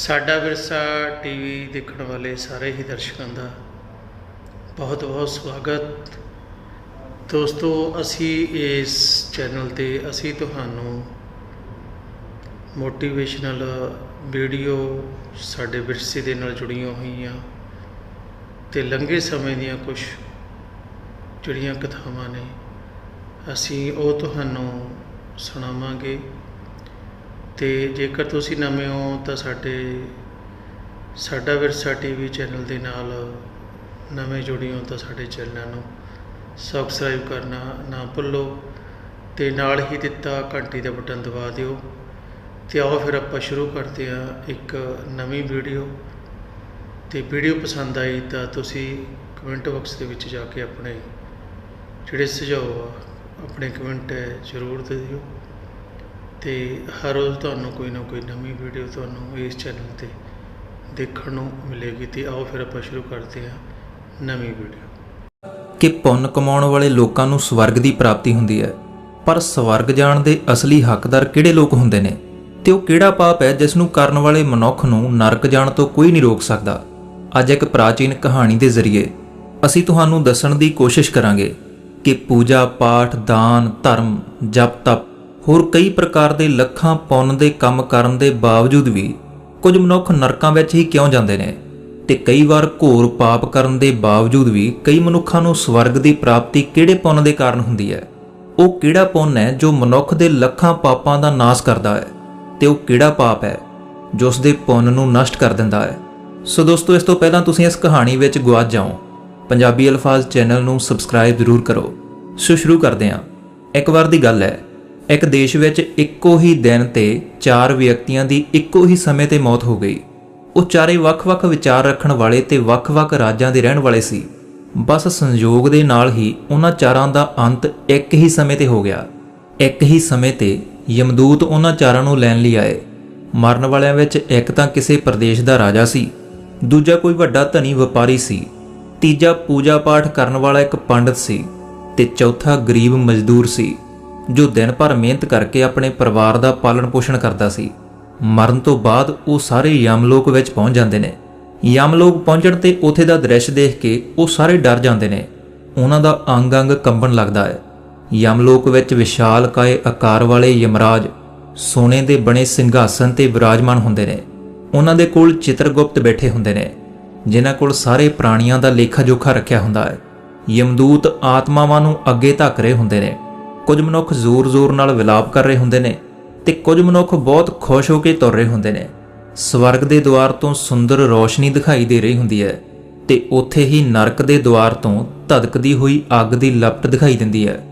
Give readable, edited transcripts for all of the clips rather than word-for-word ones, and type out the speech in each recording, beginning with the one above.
ਸਾਡਾ ਵਿਰਸਾ ਟੀਵੀ ਦੇਖਣ ਵਾਲੇ ਸਾਰੇ ਹੀ ਦਰਸ਼ਕਾਂ ਦਾ ਬਹੁਤ ਬਹੁਤ ਸਵਾਗਤ। ਦੋਸਤੋ, ਅਸੀਂ ਇਸ ਚੈਨਲ ਤੇ ਅਸੀਂ ਤੁਹਾਨੂੰ ਮੋਟੀਵੇਸ਼ਨਲ ਵੀਡੀਓ ਸਾਡੇ ਵਿਰਸੇ ਦੇ ਨਾਲ ਜੁੜੀਆਂ ਹੋਈਆਂ ਤੇ ਲੰਘੇ ਸਮੇਂ ਦੀਆਂ ਕੁਝ ਜਿਹੜੀਆਂ ਕਥਾਵਾਂ ਨੇ ਅਸੀਂ ਉਹ ਤੁਹਾਨੂੰ ਸੁਣਾਵਾਂਗੇ। ਤੇ ਜੇਕਰ ਤੁਸੀਂ ਨਵੇਂ ਹੋ ਤਾਂ ਸਾਡਾ ਵਿਰਸਾ ਟੀਵੀ ਚੈਨਲ ਦੇ ਨਾਲ ਨਵੇਂ ਜੁੜੇ ਹੋ ਤਾਂ ਸਾਡੇ ਚੈਨਲ ਨੂੰ ਸਬਸਕ੍ਰਾਈਬ ਕਰਨਾ ਨਾ ਭੁੱਲੋ ਤੇ ਨਾਲ ਹੀ ਦਿੱਤਾ ਘੰਟੀ ਦਾ ਬਟਨ ਦਬਾ ਦਿਓ। ਤੇ ਆਓ ਫਿਰ ਆਪਾਂ ਸ਼ੁਰੂ ਕਰਦੇ ਹਾਂ ਇੱਕ ਨਵੀਂ ਵੀਡੀਓ। ਤੇ ਵੀਡੀਓ ਪਸੰਦ ਆਈ ਤਾਂ ਤੁਸੀਂ ਕਮੈਂਟ ਬਾਕਸ ਦੇ ਵਿੱਚ ਜਾ ਕੇ ਆਪਣੇ ਜਿਹੜੇ ਸੁਝਾਅ ਆ ਆਪਣੇ ਕਮੈਂਟ ਜ਼ਰੂਰ ਦੇ ਦਿਓ। ਤੇ ਹਰ ਰੋਜ਼ ਤੁਹਾਨੂੰ ਕੋਈ ਨਾ ਕੋਈ ਨਵੀਂ ਵੀਡੀਓ ਤੁਹਾਨੂੰ ਇਸ ਚੈਨਲ 'ਤੇ ਦੇਖਣ ਨੂੰ ਮਿਲੇਗੀ। ਤੇ ਆਓ ਫਿਰ ਆਪਾਂ ਸ਼ੁਰੂ ਕਰਦੇ ਹਾਂ ਨਵੀਂ ਵੀਡੀਓ। ਕਿ ਪੁੰਨ ਕਮਾਉਣ ਵਾਲੇ ਲੋਕਾਂ ਨੂੰ ਸਵਰਗ ਦੀ ਪ੍ਰਾਪਤੀ ਹੁੰਦੀ ਹੈ, ਪਰ ਸਵਰਗ ਜਾਣ ਦੇ ਅਸਲੀ ਹੱਕਦਾਰ ਕਿਹੜੇ ਲੋਕ ਹੁੰਦੇ ਨੇ ਤੇ ਉਹ ਕਿਹੜਾ ਪਾਪ ਹੈ ਜਿਸ ਨੂੰ ਕਰਨ ਵਾਲੇ ਮਨੁੱਖ ਨੂੰ ਨਰਕ ਜਾਣ ਤੋਂ ਕੋਈ ਨਹੀਂ ਰੋਕ ਸਕਦਾ। ਅੱਜ ਇੱਕ ਪ੍ਰਾਚੀਨ ਕਹਾਣੀ ਦੇ ਜ਼ਰੀਏ ਅਸੀਂ ਤੁਹਾਨੂੰ ਦੱਸਣ ਦੀ ਕੋਸ਼ਿਸ਼ ਕਰਾਂਗੇ ਕਿ ਪੂਜਾ ਪਾਠ, ਦਾਨ, ਧਰਮ, ਜਪ ਤਪ ਹੋਰ ਕਈ ਪ੍ਰਕਾਰ ਦੇ ਲੱਖਾਂ ਪੁੰਨ ਦੇ ਕੰਮ ਕਰਨ ਦੇ ਬਾਵਜੂਦ ਵੀ ਕੁਝ ਮਨੁੱਖ ਨਰਕਾਂ ਵਿੱਚ ਹੀ ਕਿਉਂ ਜਾਂਦੇ ਨੇ ਤੇ ਕਈ ਵਾਰ ਘੋਰ ਪਾਪ ਕਰਨ ਦੇ ਬਾਵਜੂਦ ਵੀ ਕਈ ਮਨੁੱਖਾਂ ਨੂੰ ਸਵਰਗ ਦੀ ਪ੍ਰਾਪਤੀ ਕਿਹੜੇ ਪੁੰਨ ਦੇ ਕਾਰਨ ਹੁੰਦੀ ਹੈ। ਉਹ ਕਿਹੜਾ ਪੁੰਨ ਹੈ ਜੋ ਮਨੁੱਖ ਦੇ ਲੱਖਾਂ ਪਾਪਾਂ ਦਾ ਨਾਸ਼ ਕਰਦਾ ਹੈ ਤੇ ਉਹ ਕਿਹੜਾ ਪਾਪ ਹੈ ਜੋ ਉਸ ਦੇ ਪੁੰਨ ਨੂੰ ਨਸ਼ਟ ਕਰ ਦਿੰਦਾ ਹੈ। ਸੋ ਦੋਸਤੋ, ਇਸ ਤੋਂ ਪਹਿਲਾਂ ਤੁਸੀਂ ਇਸ ਕਹਾਣੀ ਵਿੱਚ ਗੁਆਚ ਜਾਓ, ਪੰਜਾਬੀ ਅਲਫਾਜ਼ ਚੈਨਲ ਨੂੰ ਸਬਸਕ੍ਰਾਈਬ ਜ਼ਰੂਰ ਕਰੋ। ਸੋ ਸ਼ੁਰੂ ਕਰਦੇ ਹਾਂ। ਇੱਕ ਵਾਰ ਦੀ ਗੱਲ ਹੈ, ਇੱਕ ਦੇਸ਼ ਵਿੱਚ ਇੱਕੋ ਹੀ ਦਿਨ ਤੇ 4 ਵਿਅਕਤੀਆਂ ਦੀ ਇੱਕੋ ਹੀ ਸਮੇਂ ਤੇ ਮੌਤ ਹੋ ਗਈ। ਉਹ ਚਾਰੇ ਵੱਖ-ਵੱਖ ਵਿਚਾਰ ਰੱਖਣ ਵਾਲੇ ਤੇ ਵੱਖ-ਵੱਖ ਰਾਜਾਂ ਦੇ ਰਹਿਣ ਵਾਲੇ ਸੀ। ਬਸ ਸੰਯੋਗ ਦੇ ਨਾਲ ਹੀ ਉਹਨਾਂ ਚਾਰਾਂ ਦਾ ਅੰਤ ਇੱਕ ਹੀ ਸਮੇਂ ਤੇ ਹੋ ਗਿਆ। ਇੱਕ ਹੀ ਸਮੇਂ ਤੇ ਯਮਦੂਤ ਉਹਨਾਂ ਚਾਰਾਂ ਨੂੰ ਲੈਣ ਲਈ ਆਏ। ਮਰਨ ਵਾਲਿਆਂ ਵਿੱਚ ਇੱਕ ਤਾਂ ਕਿਸੇ ਪ੍ਰਦੇਸ਼ ਦਾ ਰਾਜਾ ਸੀ, ਦੂਜਾ ਕੋਈ ਵੱਡਾ ਧਨੀ ਵਪਾਰੀ ਸੀ, ਤੀਜਾ ਪੂਜਾ ਪਾਠ ਕਰਨ ਵਾਲਾ ਇੱਕ ਪੰਡਤ ਸੀ ਤੇ ਚੌਥਾ ਗਰੀਬ ਮਜ਼ਦੂਰ ਸੀ ਜੋ ਦਿਨ ਭਰ ਮਿਹਨਤ ਕਰਕੇ ਆਪਣੇ ਪਰਿਵਾਰ ਦਾ ਪਾਲਣ ਪੋਸ਼ਣ ਕਰਦਾ ਸੀ। ਮਰਨ ਤੋਂ ਬਾਅਦ ਉਹ ਸਾਰੇ ਯਮਲੋਕ ਵਿੱਚ ਪਹੁੰਚ ਜਾਂਦੇ ਨੇ। ਯਮਲੋਕ ਪਹੁੰਚਣ ਤੇ ਉੱਥੇ ਦਾ ਦ੍ਰਿਸ਼ ਦੇਖ ਕੇ ਉਹ ਸਾਰੇ ਡਰ ਜਾਂਦੇ ਨੇ। ਉਹਨਾਂ ਦਾ ਅੰਗ-ਅੰਗ ਕੰਬਣ ਲੱਗਦਾ ਹੈ। ਯਮਲੋਕ ਵਿੱਚ ਵਿਸ਼ਾਲ ਕਾਏ ਆਕਾਰ ਵਾਲੇ ਯਮਰਾਜ ਸੋਨੇ ਦੇ ਬਣੇ ਸਿੰਘਾਸਨ ਤੇ ਵਿਰਾਜਮਾਨ ਹੁੰਦੇ ਨੇ। ਉਹਨਾਂ ਦੇ ਕੋਲ ਚਿਤਰਗੁਪਤ ਬੈਠੇ ਹੁੰਦੇ ਨੇ ਜਿਨ੍ਹਾਂ ਕੋਲ ਸਾਰੇ ਪ੍ਰਾਣੀਆਂ ਦਾ ਲੇਖਾ ਜੋਖਾ ਰੱਖਿਆ ਹੁੰਦਾ ਹੈ। ਯਮਦੂਤ ਆਤਮਾਵਾਂ ਨੂੰ ਅੱਗੇ ਧੱਕ ਰਹੇ ਹੁੰਦੇ ਨੇ। ਕੁਝ ਮਨੁੱਖ ਜ਼ੋਰ-ਜ਼ੋਰ ਨਾਲ ਵਿਲਾਪ ਕਰ ਰਹੇ ਹੁੰਦੇ ਨੇ ਤੇ ਕੁਝ ਮਨੁੱਖ ਬਹੁਤ ਖੁਸ਼ ਹੋ ਕੇ ਤੁਰ ਰਹੇ ਹੁੰਦੇ ਨੇ। ਸਵਰਗ ਦੇ ਦੁਆਰ ਤੋਂ ਸੁੰਦਰ ਰੌਸ਼ਨੀ ਦਿਖਾਈ ਦੇ ਰਹੀ ਹੁੰਦੀ ਹੈ ਤੇ ਉੱਥੇ ਹੀ ਨਰਕ ਦੇ ਦੁਆਰ ਤੋਂ ਧਧਕਦੀ ਹੋਈ ਅੱਗ ਦੀ ਲਪਟ ਦਿਖਾਈ ਦਿੰਦੀ ਹੈ।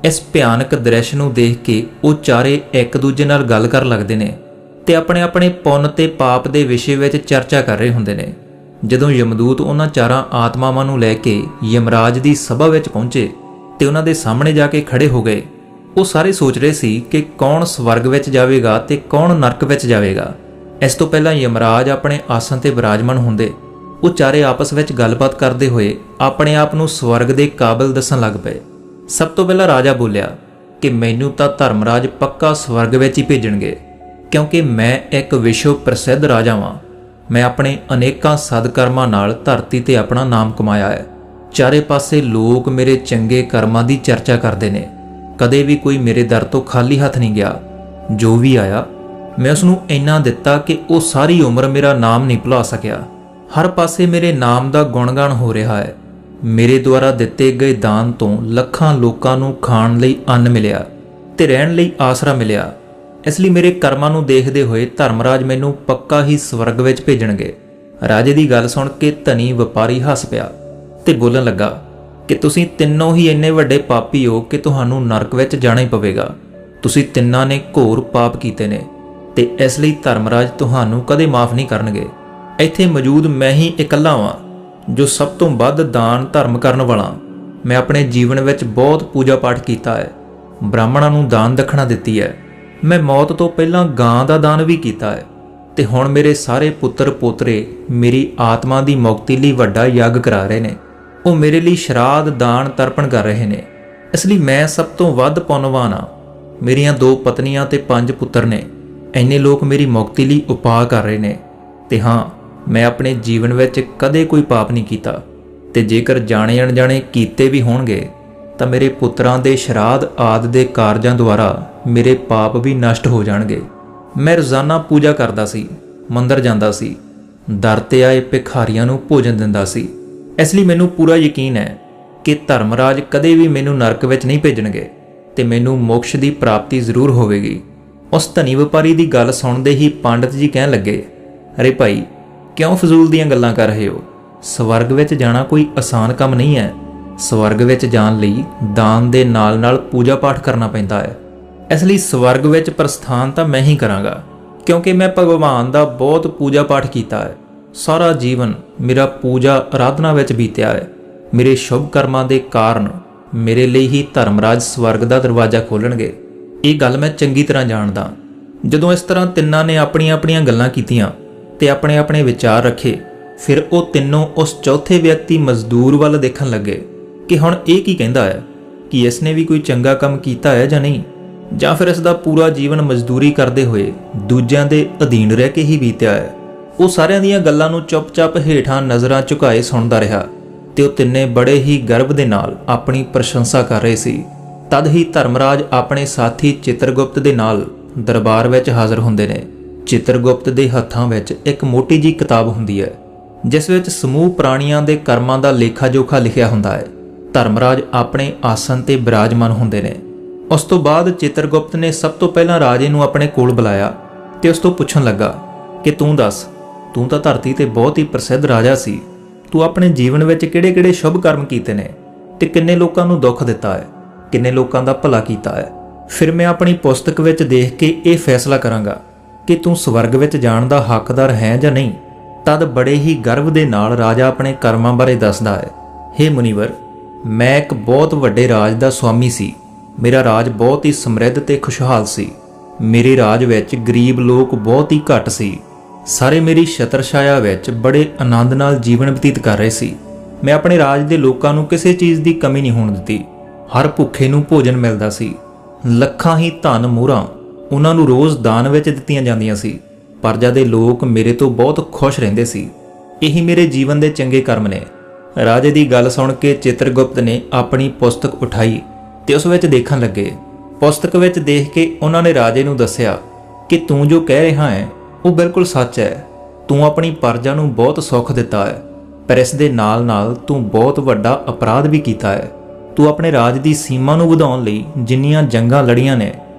ਇਸ ਭਿਆਨਕ ਦ੍ਰਿਸ਼ ਨੂੰ ਦੇਖ ਕੇ ਉਹ ਚਾਰੇ ਇੱਕ ਦੂਜੇ ਨਾਲ ਗੱਲ ਕਰਨ ਲੱਗਦੇ ਨੇ ਤੇ ਆਪਣੇ-ਆਪਣੇ ਪੁੰਨ ਤੇ ਪਾਪ ਦੇ ਵਿਸ਼ੇ ਵਿੱਚ ਚਰਚਾ ਕਰ ਰਹੇ ਹੁੰਦੇ ਨੇ। ਜਦੋਂ ਯਮਦੂਤ ਉਹਨਾਂ ਚਾਰਾਂ ਆਤਮਾਵਾਂ ਨੂੰ ਲੈ ਕੇ ਯਮਰਾਜ ਦੀ ਸਭਾ ਵਿੱਚ ਪਹੁੰਚੇ ਤੇ ਉਹਨਾਂ ਦੇ ਸਾਹਮਣੇ ਜਾ ਕੇ ਖੜੇ ਹੋ ਗਏ, ਉਹ ਸਾਰੇ ਸੋਚ ਰਹੇ ਸੀ ਕਿ ਕੌਣ ਸਵਰਗ ਵਿੱਚ ਜਾਵੇਗਾ ਤੇ ਕੌਣ ਨਰਕ ਵਿੱਚ ਜਾਵੇਗਾ। ਇਸ ਤੋਂ ਪਹਿਲਾਂ ਯਮਰਾਜ ਆਪਣੇ ਆਸਣ ਤੇ ਵਿਰਾਜਮਾਨ ਹੁੰਦੇ, ਉਹ ਚਾਰੇ ਆਪਸ ਵਿੱਚ ਗੱਲਬਾਤ ਕਰਦੇ ਹੋਏ ਆਪਣੇ ਆਪ ਨੂੰ ਸਵਰਗ ਦੇ ਕਾਬਿਲ ਦੱਸਣ ਲੱਗ ਪਏ। ਸਭ ਤੋਂ ਪਹਿਲਾਂ ਰਾਜਾ ਬੋਲਿਆ ਕਿ ਮੈਨੂੰ ਤਾਂ ਧਰਮਰਾਜ ਪੱਕਾ ਸਵਰਗ ਵਿੱਚ ਹੀ ਭੇਜਣਗੇ, ਕਿਉਂਕਿ ਮੈਂ ਇੱਕ ਵਿਸ਼ਵ ਪ੍ਰਸਿੱਧ ਰਾਜਾ ਹਾਂ। ਮੈਂ ਆਪਣੇ ਅਨੇਕਾਂ ਸਦਕਰਮਾਂ ਨਾਲ ਧਰਤੀ ਤੇ ਆਪਣਾ ਨਾਮ ਕਮਾਇਆ ਹੈ। ਚਾਰੇ ਪਾਸੇ ਲੋਕ ਮੇਰੇ ਚੰਗੇ ਕਰਮਾਂ ਦੀ ਚਰਚਾ ਕਰਦੇ ਨੇ। ਕਦੇ ਵੀ ਕੋਈ ਮੇਰੇ ਦਰ ਤੋਂ ਖਾਲੀ ਹੱਥ ਨਹੀਂ ਗਿਆ। ਜੋ ਵੀ ਆਇਆ ਮੈਂ ਉਸ ਨੂੰ ਇੰਨਾ ਦਿੱਤਾ ਕਿ ਉਹ ਸਾਰੀ ਉਮਰ ਮੇਰਾ ਨਾਮ ਨਹੀਂ ਭੁਲਾ ਸਕਿਆ। ਹਰ ਪਾਸੇ ਮੇਰੇ ਨਾਮ ਦਾ ਗੁਣਗਾਨ ਹੋ ਰਿਹਾ ਹੈ। ਮੇਰੇ ਦੁਆਰਾ ਦਿੱਤੇ ਗਏ ਦਾਨ ਤੋਂ ਲੱਖਾਂ ਲੋਕਾਂ ਨੂੰ ਖਾਣ ਲਈ ਅੰਨ ਮਿਲਿਆ ਤੇ ਰਹਿਣ ਲਈ ਆਸਰਾ ਮਿਲਿਆ। ਇਸ ਲਈ ਮੇਰੇ ਕਰਮਾਂ ਨੂੰ ਦੇਖਦੇ ਹੋਏ ਧਰਮਰਾਜ ਮੈਨੂੰ ਪੱਕਾ ਹੀ ਸਵਰਗ ਵਿੱਚ ਭੇਜਣਗੇ। ਰਾਜੇ ਦੀ ਗੱਲ ਸੁਣ ਕੇ ਧਨੀ ਵਪਾਰੀ ਹੱਸ ਪਿਆ ਤੇ ਬੋਲਣ ਲੱਗਾ ਕਿ ਤੁਸੀਂ ਤਿੰਨੋਂ ਹੀ ਇੰਨੇ ਵੱਡੇ ਪਾਪੀ ਹੋ ਕਿ ਤੁਹਾਨੂੰ ਨਰਕ ਵਿੱਚ ਜਾਣਾ ਹੀ ਪਵੇਗਾ। ਤੁਸੀਂ ਤਿੰਨਾਂ ਨੇ ਘੋਰ ਪਾਪ ਕੀਤੇ ਨੇ ਤੇ ਇਸ ਲਈ ਧਰਮਰਾਜ ਤੁਹਾਨੂੰ ਕਦੇ ਮਾਫ ਨਹੀਂ ਕਰਨਗੇ। ਇੱਥੇ ਮੌਜੂਦ ਮੈਂ ਹੀ ਇਕੱਲਾ ਹਾਂ ਜੋ ਸਭ ਤੋਂ ਵੱਧ ਦਾਨ ਧਰਮ ਕਰਨ ਵਾਲਾ। ਮੈਂ ਆਪਣੇ ਜੀਵਨ ਵਿੱਚ ਬਹੁਤ ਪੂਜਾ ਪਾਠ ਕੀਤਾ ਹੈ, ਬ੍ਰਾਹਮਣਾਂ ਨੂੰ ਦਾਨ ਦਖਣਾ ਦਿੱਤੀ ਹੈ। ਮੈਂ ਮੌਤ ਤੋਂ ਪਹਿਲਾਂ ਗਾਂ ਦਾ ਦਾਨ ਵੀ ਕੀਤਾ ਹੈ ਤੇ ਹੁਣ ਮੇਰੇ ਸਾਰੇ ਪੁੱਤਰ ਪੋਤਰੇ ਮੇਰੀ ਆਤਮਾ ਦੀ ਮੁਕਤੀ ਲਈ ਵੱਡਾ ਯੱਗ ਕਰਾ ਰਹੇ ਨੇ। ਉਹ ਮੇਰੇ ਲਈ ਸ਼ਰਾਧ ਦਾਨ ਤਰਪਣ ਕਰ ਰਹੇ ਨੇ। ਇਸ ਲਈ ਮੈਂ ਸਭ ਤੋਂ ਵੱਧ ਪੁੰਨਵਾਨ ਹਾਂ। ਮੇਰੀਆਂ 2 ਪਤਨੀਆਂ ਤੇ 5 ਪੁੱਤਰ ਨੇ। ਇੰਨੇ ਲੋਕ ਮੇਰੀ ਮੁਕਤੀ ਲਈ ਉਪਾਅ ਕਰ ਰਹੇ ਨੇ। ਤੇ ਹਾਂ, ਮੈਂ ਆਪਣੇ ਜੀਵਨ ਵਿੱਚ ਕਦੇ ਕੋਈ ਪਾਪ ਨਹੀਂ ਕੀਤਾ, ਤੇ ਜੇਕਰ ਜਾਣੇ ਅਣਜਾਣੇ ਕੀਤੇ ਵੀ ਹੋਣਗੇ ਤਾਂ ਮੇਰੇ ਪੁੱਤਰਾਂ ਦੇ ਸ਼ਰਾਧ ਆਦਿ ਦੇ ਕਾਰਜਾਂ ਦੁਆਰਾ ਮੇਰੇ ਪਾਪ ਵੀ ਨਸ਼ਟ ਹੋ ਜਾਣਗੇ। ਮੈਂ ਰੋਜ਼ਾਨਾ ਪੂਜਾ ਕਰਦਾ ਸੀ, ਮੰਦਰ ਜਾਂਦਾ ਸੀ, ਦਰ ਤੇ ਆਏ ਭਿਖਾਰੀਆਂ ਨੂੰ ਭੋਜਨ ਦਿੰਦਾ ਸੀ। ਇਸ ਲਈ ਮੈਨੂੰ ਪੂਰਾ ਯਕੀਨ ਹੈ ਕਿ ਧਰਮਰਾਜ ਕਦੇ ਵੀ ਮੈਨੂੰ ਨਰਕ ਵਿੱਚ ਨਹੀਂ ਭੇਜਣਗੇ ਤੇ ਮੈਨੂੰ ਮੋਕਸ਼ ਦੀ ਪ੍ਰਾਪਤੀ ਜ਼ਰੂਰ ਹੋਵੇਗੀ। ਉਸ ਧਨੀ ਵਪਾਰੀ ਦੀ ਗੱਲ ਸੁਣਦੇ ਹੀ ਪੰਡਤ ਜੀ ਕਹਿਣ ਲੱਗੇ, ਅਰੇ ਭਾਈ, ਕਿਉਂ ਫਜ਼ੂਲ ਦੀਆਂ ਗੱਲਾਂ ਕਰ ਰਹੇ ਹੋ? ਸਵਰਗ ਵਿੱਚ ਜਾਣਾ ਕੋਈ ਆਸਾਨ ਕੰਮ ਨਹੀਂ ਹੈ। ਸਵਰਗ ਵਿੱਚ ਜਾਣ ਲਈ ਦਾਨ ਦੇ ਨਾਲ-ਨਾਲ ਪੂਜਾ ਪਾਠ ਕਰਨਾ ਪੈਂਦਾ ਹੈ। ਇਸ ਲਈ ਸਵਰਗ ਵਿੱਚ ਪ੍ਰਸਥਾਨ ਤਾਂ ਮੈਂ ਹੀ ਕਰਾਂਗਾ, ਕਿਉਂਕਿ ਮੈਂ ਭਗਵਾਨ ਦਾ ਬਹੁਤ ਪੂਜਾ ਪਾਠ ਕੀਤਾ ਹੈ। ਸਾਰਾ ਜੀਵਨ ਮੇਰਾ ਪੂਜਾ ਆਰਾਧਨਾ ਵਿੱਚ ਬੀਤਿਆ ਹੈ। ਮੇਰੇ ਸ਼ੁਭ ਕਰਮਾਂ ਦੇ ਕਾਰਨ ਮੇਰੇ ਲਈ ਹੀ ਧਰਮਰਾਜ ਸਵਰਗ ਦਾ ਦਰਵਾਜ਼ਾ ਖੋਲ੍ਹਣਗੇ। ਇਹ ਗੱਲ ਮੈਂ ਚੰਗੀ ਤਰ੍ਹਾਂ ਜਾਣਦਾ। ਜਦੋਂ ਇਸ ਤਰ੍ਹਾਂ ਤਿੰਨਾਂ ਨੇ ਆਪਣੀਆਂ-ਆਪਣੀਆਂ ਗੱਲਾਂ ਕੀਤੀਆਂ ਤੇ ਆਪਣੇ-ਆਪਣੇ ਵਿਚਾਰ ਰੱਖੇ, ਫਿਰ ਉਹ ਤਿੰਨੋਂ ਉਸ ਚੌਥੇ ਵਿਅਕਤੀ ਮਜ਼ਦੂਰ ਵੱਲ ਦੇਖਣ ਲੱਗੇ ਕਿ ਹੁਣ ਇਹ ਕੀ ਕਹਿੰਦਾ ਹੈ, ਕਿ ਇਸ ਨੇ ਵੀ ਕੋਈ ਚੰਗਾ ਕੰਮ ਕੀਤਾ ਹੈ ਜਾਂ ਨਹੀਂ, ਜਾਂ ਫਿਰ ਇਸ ਦਾ ਪੂਰਾ ਜੀਵਨ ਮਜ਼ਦੂਰੀ ਕਰਦੇ ਹੋਏ ਦੂਜਿਆਂ ਦੇ ਅਧੀਨ ਰਹਿ ਕੇ ਹੀ ਬੀਤਿਆ ਹੈ। ਉਹ ਸਾਰਿਆਂ ਦੀਆਂ ਗੱਲਾਂ ਨੂੰ ਚੁੱਪ-ਚਾਪ ਹੇਠਾਂ ਨਜ਼ਰਾਂ ਝੁਕਾਏ ਸੁਣਦਾ ਰਿਹਾ ਤੇ ਉਹ ਤਿੰਨੇ ਬੜੇ ਹੀ ਗਰਵ ਦੇ ਨਾਲ ਆਪਣੀ ਪ੍ਰਸ਼ੰਸਾ ਕਰ ਰਹੇ ਸੀ। ਤਦ ਹੀ ਧਰਮਰਾਜ ਆਪਣੇ ਸਾਥੀ ਚਿਤਰਗੁਪਤ ਦੇ ਨਾਲ ਦਰਬਾਰ ਵਿੱਚ ਹਾਜ਼ਰ ਹੁੰਦੇ ਨੇ। ਚਿਤਰਗੁਪਤ ਦੇ ਹੱਥਾਂ ਵਿੱਚ ਇੱਕ ਮੋਟੀ ਜਿਹੀ ਕਿਤਾਬ ਹੁੰਦੀ ਹੈ, ਜਿਸ ਵਿੱਚ ਸਮੂਹ ਪ੍ਰਾਣੀਆਂ ਦੇ ਕਰਮਾਂ ਦਾ ਲੇਖਾ-ਜੋਖਾ ਲਿਖਿਆ ਹੁੰਦਾ ਹੈ। ਧਰਮਰਾਜ ਆਪਣੇ ਆਸਨ ਤੇ ਬਿਰਾਜਮਾਨ ਹੁੰਦੇ ਨੇ। ਉਸ ਤੋਂ ਬਾਅਦ ਚਿਤਰਗੁਪਤ ਨੇ ਸਭ ਤੋਂ ਪਹਿਲਾਂ ਰਾਜੇ ਨੂੰ ਆਪਣੇ ਕੋਲ ਬੁਲਾਇਆ ਤੇ ਉਸ ਤੋਂ ਪੁੱਛਣ ਲੱਗਾ ਕਿ ਤੂੰ ਦੱਸ, ਤੂੰ ਤਾਂ ਧਰਤੀ ਤੇ ਬਹੁਤ ਹੀ ਪ੍ਰਸਿੱਧ ਰਾਜਾ ਸੀ। ਤੂੰ ਆਪਣੇ ਜੀਵਨ ਵਿੱਚ ਕਿਹੜੇ-ਕਿਹੜੇ ਸ਼ੁਭ ਕਰਮ ਕੀਤੇ ਨੇ ਤੇ ਕਿੰਨੇ ਲੋਕਾਂ ਨੂੰ ਦੁੱਖ ਦਿੱਤਾ ਹੈ, ਕਿੰਨੇ ਲੋਕਾਂ ਦਾ ਭਲਾ ਕੀਤਾ ਹੈ। ਫਿਰ ਮੈਂ ਆਪਣੀ ਪੁਸਤਕ ਵਿੱਚ ਦੇਖ ਕੇ ਇਹ ਫੈਸਲਾ ਕਰਾਂਗਾ ਕਿ ਤੂੰ ਸਵਰਗ ਵਿੱਚ ਜਾਣ ਦਾ ਹੱਕਦਾਰ ਹੈ ਜਾਂ ਨਹੀਂ। ਤਦ ਬੜੇ ਹੀ ਗਰਵ ਦੇ ਨਾਲ ਰਾਜਾ ਆਪਣੇ ਕਰਮਾਂ ਬਾਰੇ ਦੱਸਦਾ ਹੈ, ਹੇ ਮੁਨੀਵਰ, ਮੈਂ ਇੱਕ ਬਹੁਤ ਵੱਡੇ ਰਾਜ ਦਾ ਸੁਆਮੀ ਸੀ। ਮੇਰਾ ਰਾਜ ਬਹੁਤ ਹੀ ਸਮਰਿੱਧ ਤੇ ਖੁਸ਼ਹਾਲ ਸੀ। ਮੇਰੇ ਰਾਜ ਵਿੱਚ ਗਰੀਬ ਲੋਕ ਬਹੁਤ ਹੀ ਘੱਟ ਸੀ। ਸਾਰੇ ਮੇਰੀ ਛਤਰਛਾਇਆ ਵਿੱਚ ਬੜੇ ਆਨੰਦ ਨਾਲ ਜੀਵਨ ਬਤੀਤ ਕਰ ਰਹੇ ਸੀ। ਮੈਂ ਆਪਣੇ ਰਾਜ ਦੇ ਲੋਕਾਂ ਨੂੰ ਕਿਸੇ ਚੀਜ਼ ਦੀ ਕਮੀ ਨਹੀਂ ਹੋਣ ਦਿੱਤੀ। ਹਰ ਭੁੱਖੇ ਨੂੰ ਭੋਜਨ ਮਿਲਦਾ ਸੀ। ਲੱਖਾਂ ਹੀ ਧਨ ਮੋਹਰਾਂ ਉਹਨਾਂ ਨੂੰ ਰੋਜ਼ ਦਾਨ ਵਿੱਚ ਦਿੱਤੀਆਂ ਜਾਂਦੀਆਂ ਸੀ। ਪ੍ਰਜਾ ਦੇ ਲੋਕ ਮੇਰੇ ਤੋਂ ਬਹੁਤ ਖੁਸ਼ ਰਹਿੰਦੇ ਸੀ। ਇਹੀ ਮੇਰੇ ਜੀਵਨ ਦੇ ਚੰਗੇ ਕਰਮ ਨੇ। ਰਾਜੇ ਦੀ ਗੱਲ ਸੁਣ ਕੇ ਚਿਤਰਗੁਪਤ ਨੇ ਆਪਣੀ ਪੁਸਤਕ ਉਠਾਈ ਤੇ ਉਸ ਵਿੱਚ ਦੇਖਣ ਲੱਗੇ। ਪੁਸਤਕ ਵਿੱਚ ਦੇਖ ਕੇ ਉਹਨਾਂ ਨੇ ਰਾਜੇ ਨੂੰ ਦੱਸਿਆ ਕਿ ਤੂੰ ਜੋ ਕਹਿ ਰਿਹਾ ਹੈ ਉਹ ਬਿਲਕੁਲ ਸੱਚ ਹੈ। ਤੂੰ ਆਪਣੀ ਪ੍ਰਜਾ ਨੂੰ ਬਹੁਤ ਸੁੱਖ ਦਿੱਤਾ ਹੈ, ਪਰ ਇਸ ਦੇ ਨਾਲ-ਨਾਲ ਤੂੰ ਬਹੁਤ ਵੱਡਾ ਅਪਰਾਧ ਵੀ ਕੀਤਾ ਹੈ। ਤੂੰ ਆਪਣੇ ਰਾਜ ਦੀ ਸੀਮਾ ਨੂੰ ਵਧਾਉਣ ਲਈ ਜਿੰਨੀਆਂ ਜੰਗਾਂ ਲੜੀਆਂ ਨੇ,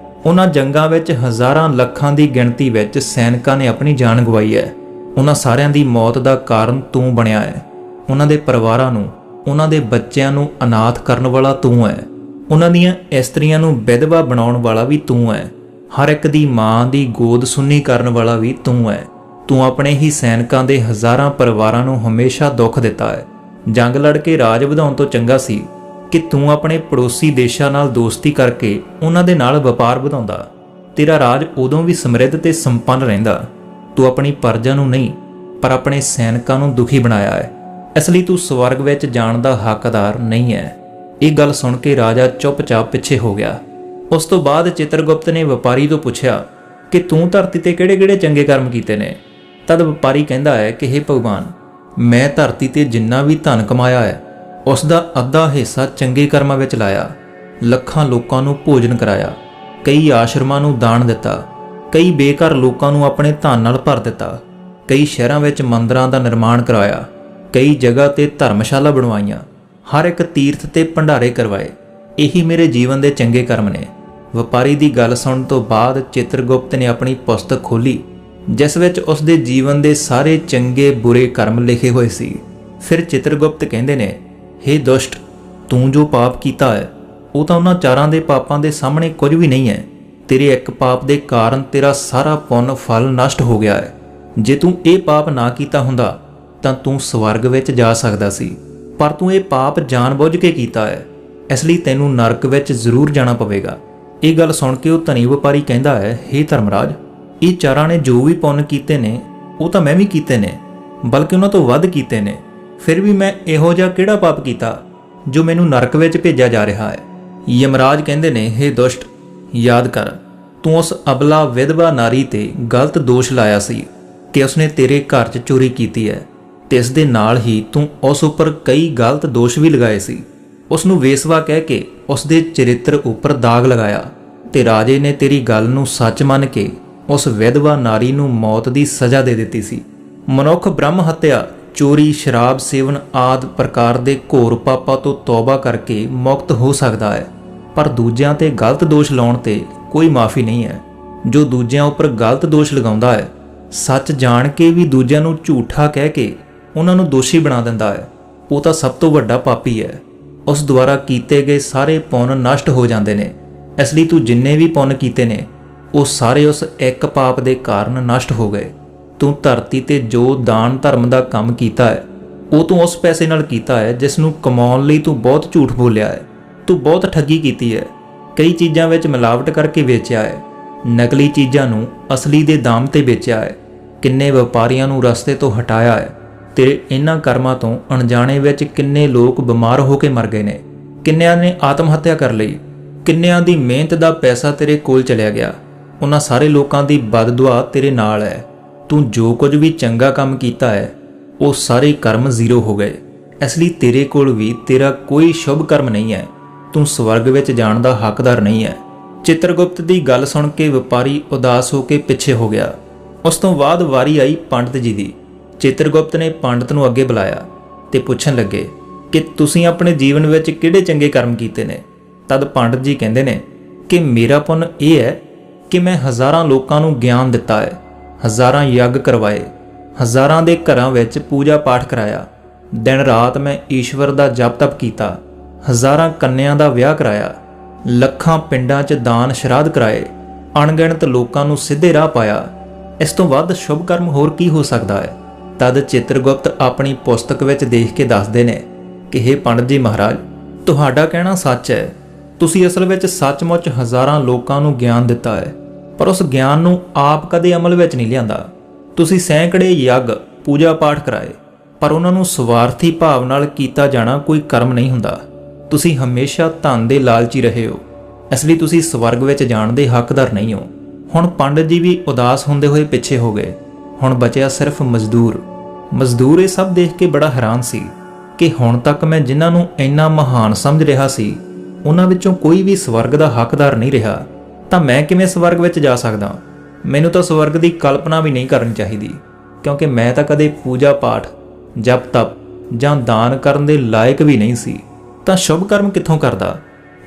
ਉਹਨਾਂ ਜੰਗਾਂ ਵਿੱਚ ਹਜ਼ਾਰਾਂ ਲੱਖਾਂ ਦੀ ਗਿਣਤੀ ਵਿੱਚ ਸੈਨਿਕਾਂ ਨੇ ਆਪਣੀ ਜਾਨ ਗਵਾਈ ਹੈ। ਉਹਨਾਂ ਸਾਰਿਆਂ ਦੀ ਮੌਤ ਦਾ ਕਾਰਨ ਤੂੰ ਬਣਿਆ ਹੈ। ਉਹਨਾਂ ਦੇ ਪਰਿਵਾਰਾਂ ਨੂੰ, ਉਹਨਾਂ ਦੇ ਬੱਚਿਆਂ ਨੂੰ ਅਨਾਥ ਕਰਨ ਵਾਲਾ ਤੂੰ ਹੈ। ਉਹਨਾਂ ਦੀਆਂ ਇਸਤਰੀਆਂ ਨੂੰ ਵਿਧਵਾ ਬਣਾਉਣ ਵਾਲਾ ਵੀ ਤੂੰ ਹੈ। ਹਰ ਇੱਕ ਦੀ ਮਾਂ ਦੀ ਗੋਦ ਸੁੰਨੀ ਕਰਨ ਵਾਲਾ ਵੀ ਤੂੰ ਹੈ। ਤੂੰ ਆਪਣੇ ਹੀ ਸੈਨਿਕਾਂ ਦੇ ਹਜ਼ਾਰਾਂ ਪਰਿਵਾਰਾਂ ਨੂੰ ਹਮੇਸ਼ਾ ਦੁੱਖ ਦਿੱਤਾ ਹੈ। ਜੰਗ ਲੜ ਕੇ ਰਾਜ ਵਧਾਉਣ ਤੋਂ ਚੰਗਾ ਸੀ ਕਿ ਤੂੰ ਆਪਣੇ ਪੜੋਸੀ ਦੇਸ਼ਾਂ ਨਾਲ ਦੋਸਤੀ ਕਰਕੇ ਉਹਨਾਂ ਦੇ ਨਾਲ ਵਪਾਰ ਵਧਾਉਂਦਾ। ਤੇਰਾ ਰਾਜ ਉਦੋਂ ਵੀ ਸਮਰਿੱਧ ਤੇ ਸੰਪੰਨ ਰਹਿੰਦਾ। ਤੂੰ ਆਪਣੀ ਪ੍ਰਜਾ ਨੂੰ ਨਹੀਂ, ਪਰ ਆਪਣੇ ਸੈਨਿਕਾਂ ਨੂੰ ਦੁਖੀ ਬਣਾਇਆ ਹੈ। ਇਸ ਲਈ ਤੂੰ ਸਵਰਗ ਵਿੱਚ ਜਾਣ ਦਾ ਹੱਕਦਾਰ ਨਹੀਂ ਹੈ। ਇਹ ਗੱਲ ਸੁਣ ਕੇ ਰਾਜਾ ਚੁੱਪਚਾਪ ਪਿੱਛੇ ਹੋ ਗਿਆ। ਉਸ ਤੋਂ ਬਾਅਦ ਚਿਤਰਗੁਪਤ ਨੇ ਵਪਾਰੀ ਤੋਂ ਪੁੱਛਿਆ ਕਿ ਤੂੰ ਧਰਤੀ ਤੇ ਕਿਹੜੇ-ਕਿਹੜੇ ਚੰਗੇ ਕਰਮ ਕੀਤੇ ਨੇ। ਤਦ ਵਪਾਰੀ ਕਹਿੰਦਾ ਹੈ ਕਿ ਹੇ ਭਗਵਾਨ, ਮੈਂ ਧਰਤੀ ਤੇ ਜਿੰਨਾ ਵੀ ਧਨ ਕਮਾਇਆ ਹੈ ਉਸ ਦਾ ਅੱਧਾ ਹਿੱਸਾ ਚੰਗੇ ਕਰਮਾਂ ਵਿੱਚ ਲਾਇਆ। ਲੱਖਾਂ ਲੋਕਾਂ ਨੂੰ ਭੋਜਨ ਕਰਾਇਆ, ਕਈ ਆਸ਼ਰਮਾਂ ਨੂੰ ਦਾਨ ਦਿੱਤਾ, ਕਈ ਬੇਘਰ ਲੋਕਾਂ ਨੂੰ ਆਪਣੇ ਧਨ ਨਾਲ ਭਰ ਦਿੱਤਾ, ਕਈ ਸ਼ਹਿਰਾਂ ਵਿੱਚ ਮੰਦਰਾਂ ਦਾ ਨਿਰਮਾਣ ਕਰਾਇਆ, ਕਈ ਜਗ੍ਹਾ ਤੇ ਧਰਮਸ਼ਾਲਾ ਬਣਵਾਈਆਂ, ਹਰ ਇੱਕ ਤੀਰਥ ਤੇ ਭੰਡਾਰੇ ਕਰਵਾਏ। ਇਹੀ ਮੇਰੇ ਜੀਵਨ ਦੇ ਚੰਗੇ ਕਰਮ ਨੇ। ਵਪਾਰੀ ਦੀ ਗੱਲ ਸੁਣਨ ਤੋਂ ਬਾਅਦ ਚਿਤਰਗੁਪਤ ਨੇ ਆਪਣੀ ਪੁਸਤਕ ਖੋਲ੍ਹੀ, ਜਿਸ ਵਿੱਚ ਉਸ ਦੇ ਜੀਵਨ ਦੇ ਸਾਰੇ ਚੰਗੇ ਬੁਰੇ ਕਰਮ ਲਿਖੇ ਹੋਏ ਸੀ। ਫਿਰ ਚਿਤਰਗੁਪਤ ਕਹਿੰਦੇ ਨੇ, ਹੇ ਦੁਸ਼ਟ, ਤੂੰ ਜੋ ਪਾਪ ਕੀਤਾ ਹੈ ਉਹ ਤਾਂ ਉਹਨਾਂ ਚਾਰਾਂ ਦੇ ਪਾਪਾਂ ਦੇ ਸਾਹਮਣੇ ਕੁਝ ਵੀ ਨਹੀਂ ਹੈ। ਤੇਰੇ ਇੱਕ ਪਾਪ ਦੇ ਕਾਰਨ ਤੇਰਾ ਸਾਰਾ ਪੁੰਨ ਫਲ ਨਸ਼ਟ ਹੋ ਗਿਆ ਹੈ। ਜੇ ਤੂੰ ਇਹ ਪਾਪ ਨਾ ਕੀਤਾ ਹੁੰਦਾ ਤਾਂ ਤੂੰ ਸਵਰਗ ਵਿੱਚ ਜਾ ਸਕਦਾ ਸੀ, ਪਰ ਤੂੰ ਇਹ ਪਾਪ ਜਾਣਬੁੱਝ ਕੇ ਕੀਤਾ ਹੈ। ਇਸ ਲਈ ਤੈਨੂੰ ਨਰਕ ਵਿੱਚ ਜ਼ਰੂਰ ਜਾਣਾ ਪਵੇਗਾ। ਇਹ ਗੱਲ ਸੁਣ ਕੇ ਉਹ ਧਨੀ ਵਪਾਰੀ ਕਹਿੰਦਾ ਹੈ, ਹੇ ਧਰਮਰਾਜ, ਇਹ ਚਾਰਾਂ ਨੇ ਜੋ ਵੀ ਪੁੰਨ ਕੀਤੇ ਨੇ ਉਹ ਤਾਂ ਮੈਂ ਵੀ ਕੀਤੇ ਨੇ, ਬਲਕਿ ਉਹਨਾਂ ਤੋਂ ਵੱਧ ਕੀਤੇ ਨੇ। ਫਿਰ ਵੀ ਮੈਂ ਇਹੋ ਜਿਹਾ ਕਿਹੜਾ ਪਾਪ ਕੀਤਾ ਜੋ ਮੈਨੂੰ ਨਰਕ ਵਿੱਚ ਭੇਜਿਆ ਜਾ ਰਿਹਾ ਹੈ। ਯਮਰਾਜ ਕਹਿੰਦੇ ਨੇ, ਹੇ ਦੁਸ਼ਟ, ਯਾਦ ਕਰ, ਤੂੰ ਉਸ ਅਬਲਾ ਵਿਧਵਾ ਨਾਰੀ ਤੇ ਗਲਤ ਦੋਸ਼ ਲਾਇਆ ਸੀ। ਕਿ ਉਸਨੇ ਤੇਰੇ ਘਰ 'ਚ ਚੋਰੀ ਕੀਤੀ ਹੈ ਤੇ ਇਸ ਦੇ ਨਾਲ ਹੀ ਤੂੰ ਉਸ ਉੱਪਰ ਕਈ ਗਲਤ ਦੋਸ਼ ਵੀ ਲਗਾਏ ਸੀ। ਉਸ ਨੂੰ ਵੇਸਵਾ ਕਹਿ ਕੇ ਉਸ ਦੇ ਚਰਿੱਤਰ ਉੱਪਰ ਦਾਗ ਲਗਾਇਆ ਤੇ ਰਾਜੇ ਨੇ ਤੇਰੀ ਗੱਲ ਨੂੰ ਸੱਚ ਮੰਨ ਕੇ ਉਸ ਵਿਧਵਾ ਨਾਰੀ ਨੂੰ ਮੌਤ ਦੀ ਸਜ਼ਾ ਦੇ ਦਿੱਤੀ ਸੀ। ਮਨੁੱਖ ਬ੍ਰਹਮ ਹੱਤਿਆ, ਚੋਰੀ, ਸ਼ਰਾਬ ਸੇਵਨ ਆਦਿ ਪ੍ਰਕਾਰ ਦੇ ਘੋਰ ਪਾਪਾਂ ਤੋਂ ਤੌਬਾ ਕਰਕੇ ਮੁਕਤ ਹੋ ਸਕਦਾ ਹੈ, ਪਰ ਦੂਜਿਆਂ ਤੇ ਗਲਤ ਦੋਸ਼ ਲਾਉਣ ਤੇ ਕੋਈ ਮਾਫੀ ਨਹੀਂ ਹੈ। ਜੋ ਦੂਜਿਆਂ ਉੱਪਰ ਗਲਤ ਦੋਸ਼ ਲਗਾਉਂਦਾ ਹੈ, ਸੱਚ ਜਾਣ ਕੇ ਵੀ ਦੂਜਿਆਂ ਨੂੰ ਝੂਠਾ ਕਹਿ ਕੇ ਉਹਨਾਂ ਨੂੰ ਦੋਸ਼ੀ ਬਣਾ ਦਿੰਦਾ ਹੈ, ਉਹ ਤਾਂ ਸਭ ਤੋਂ ਵੱਡਾ ਪਾਪੀ ਹੈ। ਉਸ ਦੁਆਰਾ ਕੀਤੇ ਗਏ ਸਾਰੇ ਪੁੰਨ ਨਸ਼ਟ ਹੋ ਜਾਂਦੇ ਨੇ। ਇਸ ਲਈ ਤੂੰ ਜਿੰਨੇ ਵੀ ਪੁੰਨ ਕੀਤੇ ਨੇ ਉਹ ਸਾਰੇ ਉਸ ਇੱਕ ਪਾਪ ਦੇ ਕਾਰਨ ਨਸ਼ਟ ਹੋ ਗਏ। ਤੂੰ ਧਰਤੀ ਤੇ ਜੋ ਦਾਨ ਧਰਮ ਦਾ ਕੰਮ ਕੀਤਾ ਹੈ ਉਹ ਤੂੰ ਉਸ ਪੈਸੇ ਨਾਲ ਕੀਤਾ ਹੈ ਜਿਸ ਨੂੰ ਕਮਾਉਣ ਲਈ ਤੂੰ ਬਹੁਤ ਝੂਠ ਬੋਲਿਆ ਹੈ। ਤੂੰ ਬਹੁਤ ਠੱਗੀ ਕੀਤੀ ਹੈ, ਕਈ ਚੀਜ਼ਾਂ ਵਿੱਚ ਮਿਲਾਵਟ ਕਰਕੇ ਵੇਚਿਆ ਹੈ, ਨਕਲੀ ਚੀਜ਼ਾਂ ਨੂੰ ਅਸਲੀ ਦੇ ਦਾਮ ਤੇ ਵੇਚਿਆ ਹੈ, ਕਿੰਨੇ ਵਪਾਰੀਆਂ ਨੂੰ ਰਸਤੇ ਤੋਂ ਹਟਾਇਆ ਹੈ। ਤੇਰੇ ਇਹਨਾਂ ਕਰਮਾਂ ਤੋਂ ਅਣਜਾਣੇ ਵਿੱਚ ਕਿੰਨੇ ਲੋਕ ਬਿਮਾਰ ਹੋ ਕੇ ਮਰ ਗਏ ਨੇ, ਕਿੰਨਿਆਂ ਨੇ ਆਤਮ ਹੱਤਿਆ ਕਰ ਲਈ, ਕਿੰਨਿਆਂ ਦੀ ਮਿਹਨਤ ਦਾ ਪੈਸਾ ਤੇਰੇ ਕੋਲ ਚਲਿਆ ਗਿਆ। ਉਹਨਾਂ ਸਾਰੇ ਲੋਕਾਂ ਦੀ ਬਦਦੁਆ ਤੇਰੇ ਨਾਲ ਹੈ। ਤੂੰ ਜੋ ਕੁਝ ਵੀ ਚੰਗਾ ਕੰਮ ਕੀਤਾ ਹੈ ਉਹ ਸਾਰੇ ਕਰਮ ਜ਼ੀਰੋ ਹੋ ਗਏ। ਇਸ ਲਈ ਤੇਰੇ ਕੋਲ ਵੀ ਤੇਰਾ ਕੋਈ ਸ਼ੁਭ ਕਰਮ ਨਹੀਂ ਹੈ। ਤੂੰ ਸਵਰਗ ਵਿੱਚ ਜਾਣ ਦਾ ਹੱਕਦਾਰ ਨਹੀਂ ਹੈ। ਚਿੱਤਰਗੁਪਤ ਦੀ ਗੱਲ ਸੁਣ ਕੇ ਵਪਾਰੀ ਉਦਾਸ ਹੋ ਕੇ ਪਿੱਛੇ ਹੋ ਗਿਆ। ਉਸ ਤੋਂ ਬਾਅਦ ਵਾਰੀ ਆਈ ਪੰਡਤ ਜੀ ਦੀ। ਚਿੱਤਰਗੁਪਤ ਨੇ ਪੰਡਤ ਨੂੰ ਅੱਗੇ ਬੁਲਾਇਆ ਤੇ ਪੁੱਛਣ ਲੱਗੇ ਕਿ ਤੁਸੀਂ ਆਪਣੇ ਜੀਵਨ ਵਿੱਚ ਕਿਹੜੇ ਚੰਗੇ ਕਰਮ ਕੀਤੇ ਨੇ। ਤਦ ਪੰਡਤ ਜੀ ਕਹਿੰਦੇ ਨੇ ਕਿ ਮੇਰਾ ਪੁੰਨ ਇਹ ਹੈ ਕਿ ਮੈਂ ਹਜ਼ਾਰਾਂ ਲੋਕਾਂ ਨੂੰ ਗਿਆਨ ਦਿੱਤਾ ਹੈ, ਹਜ਼ਾਰਾਂ ਯੱਗ ਕਰਵਾਏ, ਹਜ਼ਾਰਾਂ ਦੇ ਘਰਾਂ ਵਿੱਚ ਪੂਜਾ ਪਾਠ ਕਰਾਇਆ, ਦਿਨ ਰਾਤ ਮੈਂ ਈਸ਼ਵਰ ਦਾ ਜਪ ਤਪ ਕੀਤਾ, ਹਜ਼ਾਰਾਂ ਕੰਨਿਆਂ ਦਾ ਵਿਆਹ ਕਰਾਇਆ, ਲੱਖਾਂ ਪਿੰਡਾਂ 'ਚ ਦਾਨ ਸ਼ਰਾਧ ਕਰਾਏ, ਅਣਗਿਣਤ ਲੋਕਾਂ ਨੂੰ ਸਿੱਧੇ ਰਾਹ ਪਾਇਆ। ਇਸ ਤੋਂ ਵੱਧ ਸ਼ੁਭ ਕਰਮ ਹੋਰ ਕੀ ਹੋ ਸਕਦਾ ਹੈ। ਤਦ ਚਿੱਤਰਗੁਪਤ ਆਪਣੀ ਪੁਸਤਕ ਵਿੱਚ ਦੇਖ ਕੇ ਦੱਸਦੇ ਨੇ ਕਿ ਹੇ ਪੰਡਤ ਜੀ ਮਹਾਰਾਜ, ਤੁਹਾਡਾ ਕਹਿਣਾ ਸੱਚ ਹੈ। ਤੁਸੀਂ ਅਸਲ ਵਿੱਚ ਸੱਚਮੁੱਚ ਹਜ਼ਾਰਾਂ ਲੋਕਾਂ ਨੂੰ ਗਿਆਨ ਦਿੱਤਾ ਹੈ, ਪਰ ਉਸ ਗਿਆਨ ਨੂੰ ਆਪ ਕਦੇ ਅਮਲ ਵਿੱਚ ਨਹੀਂ ਲਿਆਂਦਾ। ਤੁਸੀਂ ਸੈਂਕੜੇ ਯੱਗ ਪੂਜਾ ਪਾਠ ਕਰਾਏ, ਪਰ ਉਹਨਾਂ ਨੂੰ ਸਵਾਰਥੀ ਭਾਵ ਨਾਲ ਕੀਤਾ ਜਾਣਾ ਕੋਈ ਕਰਮ ਨਹੀਂ ਹੁੰਦਾ। ਤੁਸੀਂ ਹਮੇਸ਼ਾ ਧਨ ਦੇ ਲਾਲਚੀ ਰਹੇ ਹੋ, ਇਸ ਲਈ ਤੁਸੀਂ ਸਵਰਗ ਵਿੱਚ ਜਾਣ ਦੇ ਹੱਕਦਾਰ ਨਹੀਂ ਹੋ। ਹੁਣ ਪੰਡਤ ਜੀ ਵੀ ਉਦਾਸ ਹੁੰਦੇ ਹੋਏ ਪਿੱਛੇ ਹੋ ਗਏ। ਹੁਣ ਬਚਿਆ ਸਿਰਫ ਮਜ਼ਦੂਰ ਇਹ ਸਭ ਦੇਖ ਕੇ ਬੜਾ ਹੈਰਾਨ ਸੀ ਕਿ ਹੁਣ ਤੱਕ ਮੈਂ ਜਿਨ੍ਹਾਂ ਨੂੰ ਇੰਨਾ ਮਹਾਨ ਸਮਝ ਰਿਹਾ ਸੀ ਉਹਨਾਂ ਵਿੱਚੋਂ ਕੋਈ ਵੀ ਸਵਰਗ ਦਾ ਹੱਕਦਾਰ ਨਹੀਂ ਰਿਹਾ, ਤਾਂ ਮੈਂ ਕਿਵੇਂ ਸਵਰਗ ਵਿੱਚ ਜਾ ਸਕਦਾ। ਮੈਨੂੰ ਤਾਂ ਸਵਰਗ ਦੀ ਕਲਪਨਾ ਵੀ ਨਹੀਂ ਕਰਨੀ ਚਾਹੀਦੀ, ਕਿਉਂਕਿ ਮੈਂ ਤਾਂ ਕਦੇ ਪੂਜਾ ਪਾਠ, ਜਪ ਤਪ ਜਾਂ ਦਾਨ ਕਰਨ ਦੇ ਲਾਇਕ ਵੀ ਨਹੀਂ ਸੀ। ਤਾਂ ਸ਼ੁਭ ਕਰਮ ਕਿੱਥੋਂ ਕਰਦਾ।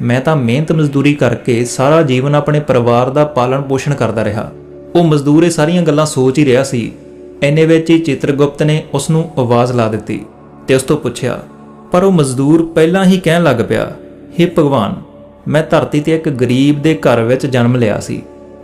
ਮੈਂ ਤਾਂ ਮਿਹਨਤ ਮਜ਼ਦੂਰੀ ਕਰਕੇ ਸਾਰਾ ਜੀਵਨ ਆਪਣੇ ਪਰਿਵਾਰ ਦਾ ਪਾਲਣ ਪੋਸ਼ਣ ਕਰਦਾ ਰਿਹਾ। ਉਹ ਮਜ਼ਦੂਰ ਇਹ ਸਾਰੀਆਂ ਗੱਲਾਂ ਸੋਚ ਹੀ ਰਿਹਾ ਸੀ। ਇੰਨੇ ਵਿੱਚ ਹੀ ਚਿੱਤਰਗੁਪਤ ਨੇ ਉਸ ਨੂੰ ਆਵਾਜ਼ ਲਾ ਦਿੱਤੀ ਤੇ ਉਸ ਤੋਂ ਪੁੱਛਿਆ, ਪਰ ਉਹ ਮਜ਼ਦੂਰ ਪਹਿਲਾਂ ਹੀ ਕਹਿਣ ਲੱਗ ਪਿਆ, ਹੇ ਭਗਵਾਨ, ਮੈਂ ਧਰਤੀ ਤੇ ਇੱਕ ਗਰੀਬ ਦੇ ਘਰ ਵਿੱਚ ਜਨਮ ਲਿਆ ਸੀ।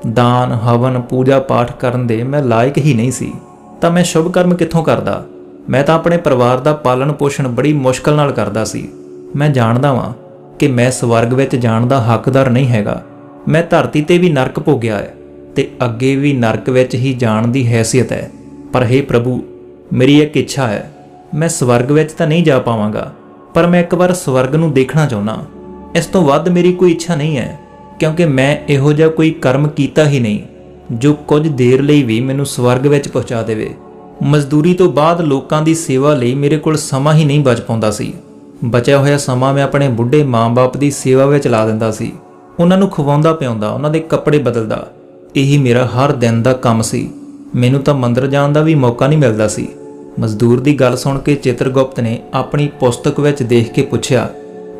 ਦਾਨ ਹਵਨ ਪੂਜਾ ਪਾਠ ਕਰਨ ਦੇ ਮੈਂ ਲਾਇਕ ਹੀ ਨਹੀਂ ਸੀ, ਤਾਂ ਮੈਂ ਸ਼ੁਭ ਕਰਮ ਕਿੱਥੋਂ ਕਰਦਾ। ਮੈਂ ਤਾਂ ਆਪਣੇ ਪਰਿਵਾਰ ਦਾ ਪਾਲਣ ਪੋਸ਼ਣ ਬੜੀ ਮੁਸ਼ਕਲ ਨਾਲ ਕਰਦਾ ਸੀ। ਮੈਂ ਜਾਣਦਾ ਵਾਂ ਕਿ ਮੈਂ ਸਵਰਗ ਵਿੱਚ ਜਾਣ ਦਾ ਹੱਕਦਾਰ ਨਹੀਂ ਹੈਗਾ। ਮੈਂ ਧਰਤੀ ਤੇ ਵੀ ਨਰਕ ਭੋਗਿਆ ਹੈ ਤੇ ਅੱਗੇ ਵੀ ਨਰਕ ਵਿੱਚ ਹੀ ਜਾਣ ਦੀ ਹੈਸੀਅਤ ਹੈ। ਪਰ ਹੇ ਪ੍ਰਭੂ, ਮੇਰੀ ਇੱਕ ਇੱਛਾ ਹੈ। ਮੈਂ ਸਵਰਗ ਵਿੱਚ ਤਾਂ ਨਹੀਂ ਜਾ ਪਾਵਾਂਗਾ, ਪਰ ਮੈਂ ਇੱਕ ਵਾਰ ਸਵਰਗ ਨੂੰ ਦੇਖਣਾ ਚਾਹੁੰਦਾ। ਇਸ ਤੋਂ ਵੱਧ ਮੇਰੀ ਕੋਈ ਇੱਛਾ ਨਹੀਂ ਹੈ, ਕਿਉਂਕਿ ਮੈਂ ਇਹੋ ਜਿਹਾ ਕੋਈ ਕਰਮ ਕੀਤਾ ਹੀ ਨਹੀਂ ਜੋ ਕੁਝ ਦੇਰ ਲਈ ਵੀ ਮੈਨੂੰ ਸਵਰਗ ਵਿੱਚ ਪਹੁੰਚਾ ਦੇਵੇ। ਮਜ਼ਦੂਰੀ ਤੋਂ ਬਾਅਦ ਲੋਕਾਂ ਦੀ ਸੇਵਾ ਲਈ ਮੇਰੇ ਕੋਲ ਸਮਾਂ ਹੀ ਨਹੀਂ ਬਚ ਪਾਉਂਦਾ ਸੀ। ਬਚਿਆ ਹੋਇਆ ਸਮਾਂ ਮੈਂ ਆਪਣੇ ਬੁੱਢੇ ਮਾਂ-ਬਾਪ ਦੀ ਸੇਵਾ ਵਿੱਚ ਲਾ ਦਿੰਦਾ ਸੀ। ਉਹਨਾਂ ਨੂੰ ਖਵਾਉਂਦਾ ਪਿਆਉਂਦਾ, ਉਹਨਾਂ ਦੇ ਕੱਪੜੇ ਬਦਲਦਾ। ਇਹੀ ਮੇਰਾ ਹਰ ਦਿਨ ਦਾ ਕੰਮ ਸੀ। ਮੈਨੂੰ ਤਾਂ ਮੰਦਰ ਜਾਣ ਦਾ ਵੀ ਮੌਕਾ ਨਹੀਂ ਮਿਲਦਾ ਸੀ। ਮਜ਼ਦੂਰ ਦੀ ਗੱਲ ਸੁਣ ਕੇ ਚਿੱਤਰਗੁਪਤ ਨੇ ਆਪਣੀ ਪੁਸਤਕ ਵਿੱਚ ਦੇਖ ਕੇ ਪੁੱਛਿਆ,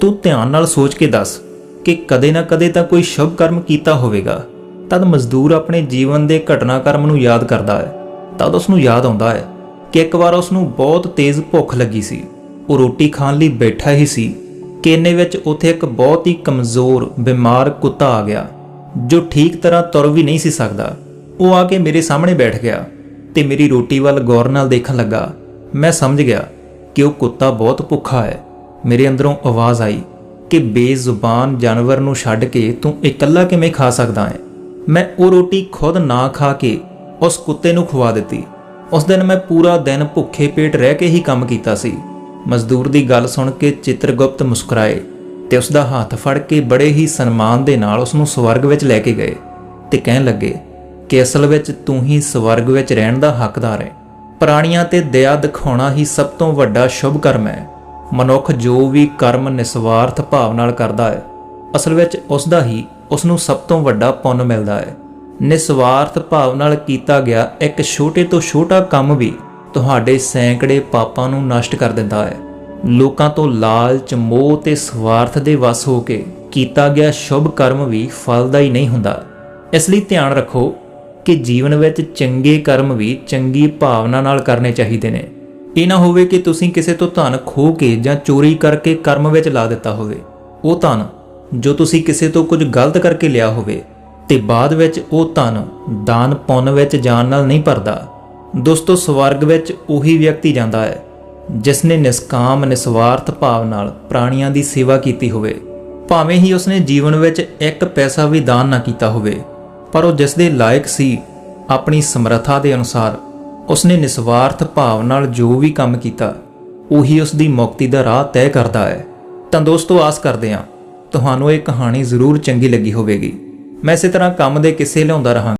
ਤੂੰ ਧਿਆਨ ਨਾਲ ਸੋਚ ਕੇ ਦੱਸ ਕਿ ਕਦੇ ਨਾ ਕਦੇ ਤਾਂ ਕੋਈ ਸ਼ੁਭ ਕਰਮ ਕੀਤਾ ਹੋਵੇਗਾ। ਤਦ ਮਜ਼ਦੂਰ ਆਪਣੇ ਜੀਵਨ ਦੇ ਘਟਨਾਕ੍ਰਮ ਨੂੰ ਯਾਦ ਕਰਦਾ ਹੈ। ਤਦ ਉਸ ਨੂੰ ਯਾਦ ਆਉਂਦਾ ਹੈ ਕਿ ਇੱਕ ਵਾਰ ਉਸ ਨੂੰ ਬਹੁਤ ਤੇਜ਼ ਭੁੱਖ ਲੱਗੀ ਸੀ। ਉਹ ਰੋਟੀ ਖਾਣ ਲਈ ਬੈਠਾ ਹੀ ਸੀ ਕਿ ਇੰਨੇ ਵਿੱਚ ਉੱਥੇ ਇੱਕ ਬਹੁਤ ਹੀ ਕਮਜ਼ੋਰ ਬਿਮਾਰ ਕੁੱਤਾ ਆ ਗਿਆ ਜੋ ਠੀਕ ਤਰ੍ਹਾਂ ਤੁਰ ਵੀ ਨਹੀਂ ਸੀ ਸਕਦਾ। ਉਹ ਆ ਕੇ ਮੇਰੇ ਸਾਹਮਣੇ ਬੈਠ ਗਿਆ ਤੇ ਮੇਰੀ ਰੋਟੀ ਵੱਲ ਗੌਰ ਨਾਲ ਦੇਖਣ ਲੱਗਾ। ਮੈਂ ਸਮਝ ਗਿਆ ਕਿ ਉਹ ਕੁੱਤਾ ਬਹੁਤ ਭੁੱਖਾ ਹੈ। ਮੇਰੇ ਅੰਦਰੋਂ ਆਵਾਜ਼ ਆਈ ਕਿ ਬੇਜ਼ੁਬਾਨ ਜਾਨਵਰ ਨੂੰ ਛੱਡ ਕੇ ਤੂੰ ਇਕੱਲਾ ਕਿਵੇਂ ਖਾ ਸਕਦਾ ਹੈ। ਮੈਂ ਉਹ ਰੋਟੀ ਖੁਦ ਨਾ ਖਾ ਕੇ ਉਸ ਕੁੱਤੇ ਨੂੰ ਖਵਾ ਦਿੱਤੀ। ਉਸ ਦਿਨ ਮੈਂ ਪੂਰਾ ਦਿਨ ਭੁੱਖੇ ਪੇਟ ਰਹਿ ਕੇ ਹੀ ਕੰਮ ਕੀਤਾ ਸੀ। ਮਜ਼ਦੂਰ ਦੀ ਗੱਲ ਸੁਣ ਕੇ ਚਿੱਤਰਗੁਪਤ ਮੁਸਕਰਾਏ ਤੇ ਉਸ ਦਾ ਹੱਥ ਫੜ ਕੇ ਬੜੇ ਹੀ ਸਨਮਾਨ ਦੇ ਨਾਲ ਉਸ ਨੂੰ ਸਵਰਗ ਵਿੱਚ ਲੈ ਕੇ ਗਏ ਤੇ ਕਹਿਣ ਲੱਗੇ ਕਿ ਅਸਲ ਵਿੱਚ ਤੂੰ ਹੀ ਸਵਰਗ ਵਿੱਚ ਰਹਿਣ ਦਾ ਹੱਕਦਾਰ ਹੈ। ਪ੍ਰਾਣੀਆਂ ਤੇ ਦਇਆ ਦਿਖਾਉਣਾ ਹੀ ਸਭ ਤੋਂ ਵੱਡਾ ਸ਼ੁਭ ਕਰਮ ਹੈ। ਮਨੁੱਖ ਜੋ ਵੀ ਕਰਮ ਨਿਸਵਾਰਥ ਭਾਵ ਨਾਲ ਕਰਦਾ ਹੈ, ਅਸਲ ਵਿੱਚ ਉਸ ਦਾ ਹੀ ਉਸ ਨੂੰ ਸਭ ਤੋਂ ਵੱਡਾ ਪੁੰਨ ਮਿਲਦਾ ਹੈ। ਨਿਸਵਾਰਥ ਭਾਵ ਨਾਲ ਕੀਤਾ ਗਿਆ ਇੱਕ ਛੋਟੇ ਤੋਂ ਛੋਟਾ ਕੰਮ ਵੀ ਤੁਹਾਡੇ ਸੈਂਕੜੇ ਪਾਪਾਂ ਨੂੰ ਨਸ਼ਟ ਕਰ ਦਿੰਦਾ ਹੈ। ਲੋਕਾਂ ਤੋਂ ਲਾਲਚ, ਮੋਹ ਤੇ ਸਵਾਰਥ ਦੇ ਵਸ ਹੋ ਕੇ ਕੀਤਾ ਗਿਆ ਸ਼ੁਭ ਕਰਮ ਵੀ ਫਲਦਾਈ ਨਹੀਂ ਹੁੰਦਾ। ਇਸ ਲਈ ਧਿਆਨ ਰੱਖੋ ਕਿ ਜੀਵਨ ਵਿੱਚ ਚੰਗੇ ਕਰਮ ਵੀ ਚੰਗੀ ਭਾਵਨਾ ਨਾਲ ਕਰਨੇ ਚਾਹੀਦੇ ਨੇ। ਇਹ ਨਾ ਹੋਵੇ ਕਿ ਤੁਸੀਂ ਕਿਸੇ ਤੋਂ ਧਨ ਖੋਹ ਕੇ ਜਾਂ ਚੋਰੀ ਕਰਕੇ ਕਰਮ ਵਿੱਚ ਲਾ ਦਿੱਤਾ ਹੋਵੇ। ਉਹ ਧਨ ਜੋ ਤੁਸੀਂ ਕਿਸੇ ਤੋਂ ਕੁਝ ਗਲਤ ਕਰਕੇ ਲਿਆ ਹੋਵੇ ਤੇ ਬਾਅਦ ਵਿੱਚ ਉਹ ਧਨ ਦਾਨ ਪੁੰਨ ਵਿੱਚ ਜਾਣ ਨਾਲ ਨਹੀਂ ਭਰਦਾ। ਦੋਸਤੋ, ਸਵਰਗ ਵਿੱਚ ਉਹੀ ਵਿਅਕਤੀ ਜਾਂਦਾ ਹੈ ਜਿਸ ਨੇ ਨਿਸਕਾਮ ਨਿਸਵਾਰਥ ਭਾਵ ਨਾਲ ਪ੍ਰਾਣੀਆਂ ਦੀ ਸੇਵਾ ਕੀਤੀ ਹੋਵੇ। ਭਾਵੇਂ ਹੀ ਉਸਨੇ ਜੀਵਨ ਵਿੱਚ ਇੱਕ ਪੈਸਾ ਵੀ ਦਾਨ ਨਾ ਕੀਤਾ ਹੋਵੇ, ਪਰ ਉਹ ਜਿਸ ਦੇ ਲਾਇਕ ਸੀ, ਆਪਣੀ ਸਮਰੱਥਾ ਦੇ ਅਨੁਸਾਰ ਉਸਨੇ ਨਿਸਵਾਰਥ ਭਾਵ ਨਾਲ ਜੋ ਵੀ ਕੰਮ ਕੀਤਾ, ਉਹੀ ਉਸ ਦੀ ਮੁਕਤੀ ਦਾ ਰਾਹ ਤੈਅ ਕਰਦਾ ਹੈ। ਤਾਂ ਦੋਸਤੋ, ਆਸ ਕਰਦੇ ਹਾਂ ਤੁਹਾਨੂੰ ਇਹ ਕਹਾਣੀ ਜ਼ਰੂਰ ਚੰਗੀ ਲੱਗੀ ਹੋਵੇਗੀ। ਮੈਂ ਇਸੇ ਤਰ੍ਹਾਂ ਕੰਮ ਦੇ ਕਿੱਸੇ ਲਿਆਉਂਦਾ ਰਹਾਂਗਾ।